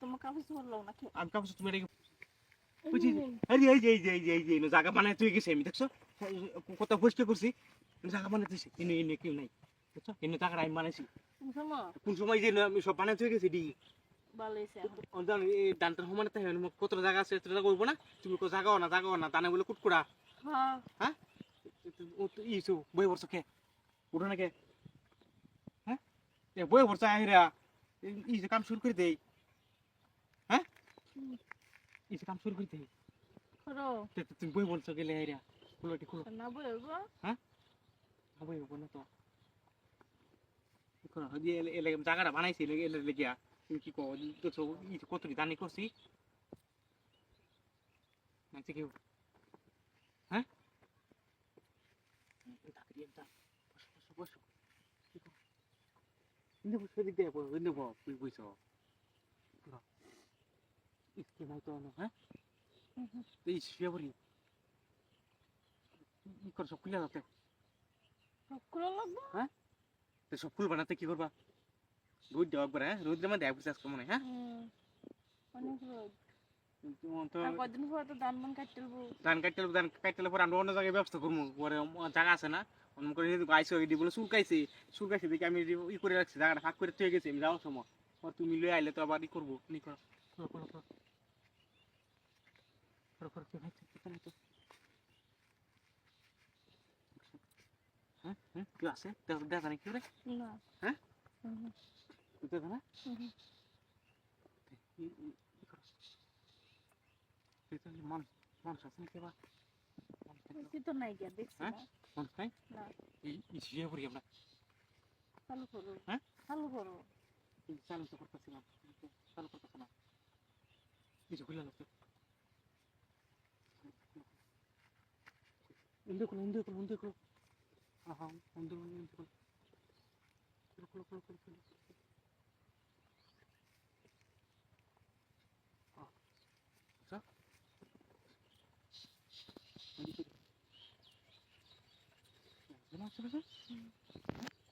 তোমার কাপড় চোপড় লও নাকি? আমি কাপড় তুমি এটা বুঝি আরে এই জায়গা বানায় তুই গেছে আমি দেখছো কত পরিষ্কার করছি জায়গা বানায় তুই ইনে কেউ নাই দেখছো ইনে জায়গা আমি বানাইছি শোনো, কোন সময় যে আমি সব বানায় তুই গেছি ডি ভালো হয়েছে এখন। অন্দান এই ডান্টার সমানে তাই কত জায়গা আছে তোরা করবো না তুমি কো জাগাও না তানে বলে কুটকুড়া হ্যাঁ, হ্যাঁ ও তো ইসু বই বর্ষ কে উঠো না কে হ্যাঁ এ বই বর্ষ আহিরা এই যে কাম শুরু করে দেই হ্যাঁ এই যে কাম শুরু করে দেই করো। তুমি বই বলছো গেলে আহিরা খুলো না বলবো? হ্যাঁ বই হবো না তো কি করো দিয়ে এলে জায়গাটা বানাইছি এলে লেগিয়া তুমি কি কো তো কতটি দানি করছি নাকি কেউ হ্যাঁ বসো ইন্দে বসে দিক দিয়ে ইন্দে বুঝছো ইসকে নাই তো হ্যাঁ এই শুয়ে পড়ি কি করছো খুলে যাতে খুলে লাগবো? হ্যাঁ তো সব ফুল বানাতে কি করবা রোদ দেওয়া একবার হ্যাঁ রোদ মধ্যে এক আজকে মনে হয় হ্যাঁ অনেক রোদ। তো আর কদিন পর তো ধান কাটতে দেবো। ধান কাটতে পরে আমরা অন্য জায়গায় ব্যবস্থা করবো পরে জায়গা আছে না অন্য করে আইসো এটি বলে চুলকাইছে দেখি আমি ই করে রাখছি জায়গাটা ফাঁক করে থয়ে গেছি আমি যাওয়ার সময় আর তুমি লয়ে আইলে তো আবার ই করবো নি করো হ্যাঁ হ্যাঁ কেউ আছে দেখা নাকি রে না। হ্যাঁ দেখা না মানুষ আছে নাকি আবার কি তো নাই গিয়া দেখছি না। মানুষ নাই না, এই শুয়ে পড়ি আমরা চালু করো। হ্যাঁ চালু করো। চালু তো করতেছি না চালু করতেছে না কিছু খুলে লাগতো উন্দে খুলো হ্যাঁ উন্দে খুলো আচ্ছা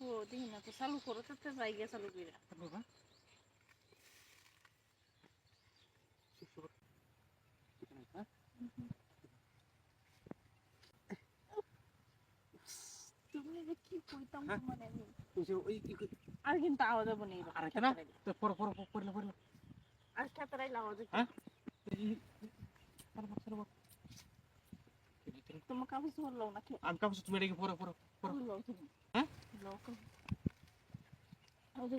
ও দেখি না তো চালু করো তাতে যাই গিয়া চালু করে। তুমি যে কি কইতাম তোমার আমি। আর কিন্তু আওয়াজ হবে না এবার। আর খেতারাই আওয়াজ হবে। তোমার কাপড় চোপড় লও নাকি? আমি কাপড় তুমি এটা পরো লও তুমি। হ্যাঁ লও। ওই যে